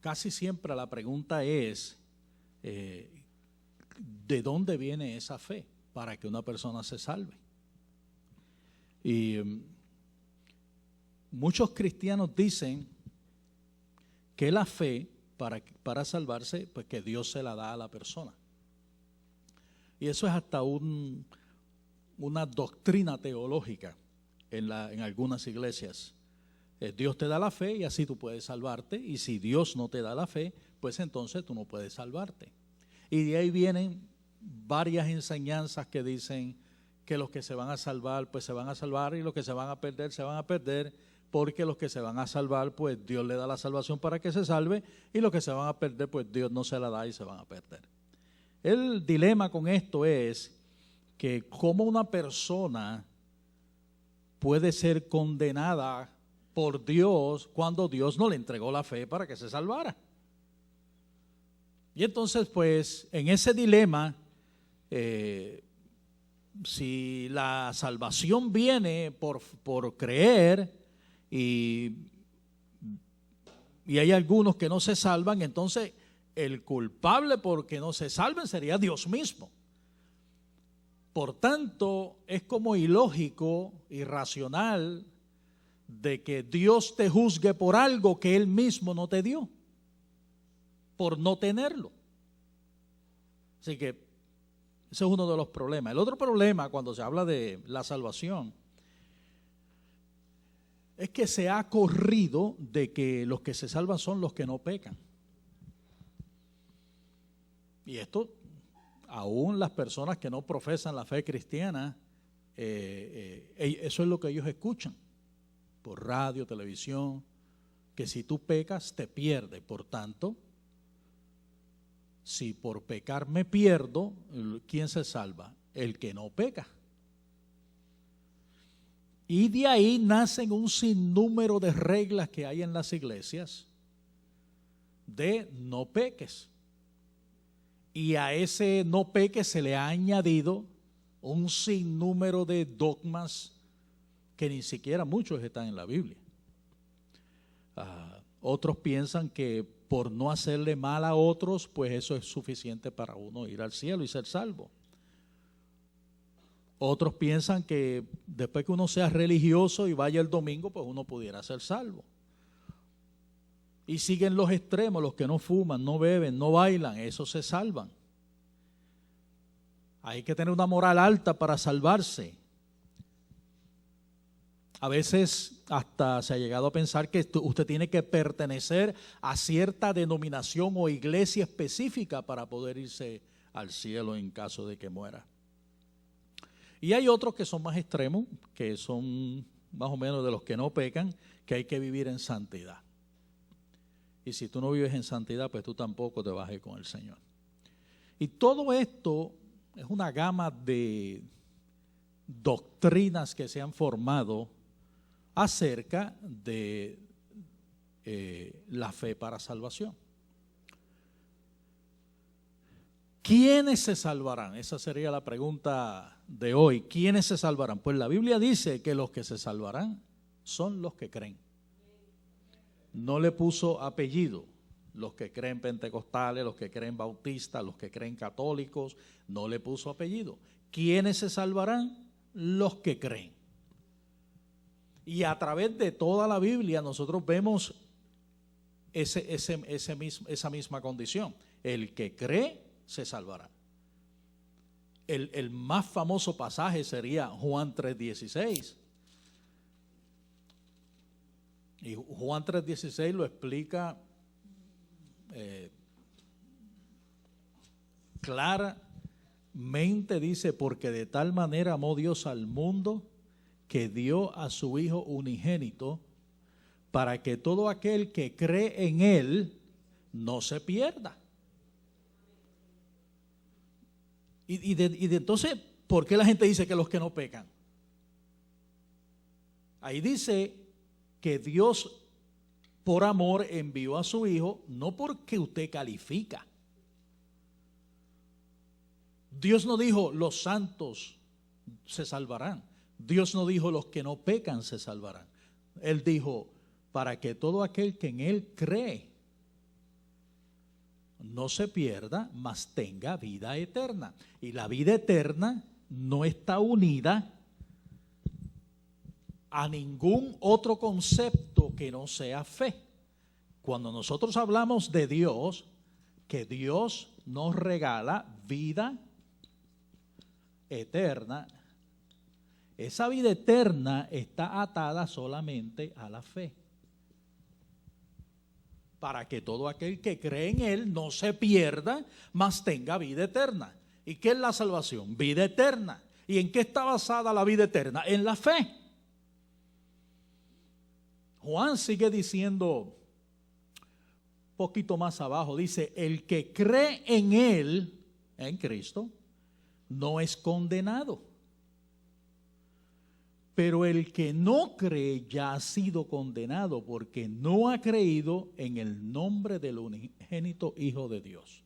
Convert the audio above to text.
casi siempre la pregunta es, ¿de dónde viene esa fe para que una persona se salve? Y muchos cristianos dicen que la fe para salvarse, pues que Dios se la da a la persona. Y eso es hasta una doctrina teológica en algunas iglesias. Dios te da la fe y así tú puedes salvarte, y si Dios no te da la fe, pues entonces tú no puedes salvarte. Y de ahí vienen varias enseñanzas que dicen que los que se van a salvar, pues se van a salvar, y los que se van a perder, porque los que se van a salvar, pues Dios le da la salvación para que se salve, y los que se van a perder, pues Dios no se la da y se van a perder. El dilema con esto es que cómo una persona puede ser condenada por Dios cuando Dios no le entregó la fe para que se salvara. Y entonces, pues, en ese dilema, si la salvación viene por creer y hay algunos que no se salvan, entonces el culpable porque no se salven sería Dios mismo. Por tanto, es como ilógico, irracional, de que Dios te juzgue por algo que Él mismo no te dio, por no tenerlo. Así que ese es uno de los problemas. El otro problema cuando se habla de la salvación es que se ha corrido de que los que se salvan son los que no pecan. Y esto, aún las personas que no profesan la fe cristiana, eso es lo que ellos escuchan por radio, televisión, que si tú pecas te pierdes. Por tanto, si por pecar me pierdo, ¿quién se salva? El que no peca. Y de ahí nacen un sinnúmero de reglas que hay en las iglesias de no peques. Y a ese no peques se le ha añadido un sinnúmero de dogmas que ni siquiera muchos están en la Biblia. Otros piensan que por no hacerle mal a otros, pues eso es suficiente para uno ir al cielo y ser salvo. Otros piensan que después que uno sea religioso y vaya el domingo, pues uno pudiera ser salvo. Y siguen los extremos, los que no fuman, no beben, no bailan, esos se salvan. Hay que tener una moral alta para salvarse. A veces hasta se ha llegado a pensar que usted tiene que pertenecer a cierta denominación o iglesia específica para poder irse al cielo en caso de que muera. Y hay otros que son más extremos, que son más o menos de los que no pecan, que hay que vivir en santidad. Y si tú no vives en santidad, pues tú tampoco te vas a ir con el Señor. Y todo esto es una gama de doctrinas que se han formado acerca de la fe para salvación. ¿Quiénes se salvarán? Esa sería la pregunta de hoy. ¿Quiénes se salvarán? Pues la Biblia dice que los que se salvarán son los que creen. No le puso apellido. Los que creen pentecostales, los que creen bautistas, los que creen católicos, no le puso apellido. ¿Quiénes se salvarán? Los que creen. Y a través de toda la Biblia nosotros vemos esa misma condición. El que cree se salvará. El más famoso pasaje sería Juan 3:16. Y Juan 3:16 lo explica claramente, dice, porque de tal manera amó Dios al mundo que dio a su Hijo unigénito para que todo aquel que cree en Él no se pierda. Y entonces, ¿por qué la gente dice que los que no pecan? Ahí dice que Dios por amor envió a su Hijo, no porque usted califica. Dios no dijo los santos se salvarán. Dios no dijo los que no pecan se salvarán. Él dijo para que todo aquel que en Él cree no se pierda, mas tenga vida eterna. Y la vida eterna no está unida a ningún otro concepto que no sea fe. Cuando nosotros hablamos de Dios, que Dios nos regala vida eterna, esa vida eterna está atada solamente a la fe, para que todo aquel que cree en Él no se pierda, mas tenga vida eterna. ¿Y qué es la salvación? Vida eterna. ¿Y en qué está basada la vida eterna? En la fe. Juan sigue diciendo, un poquito más abajo, dice, el que cree en Él, en Cristo, no es condenado. Pero el que no cree ya ha sido condenado porque no ha creído en el nombre del unigénito Hijo de Dios.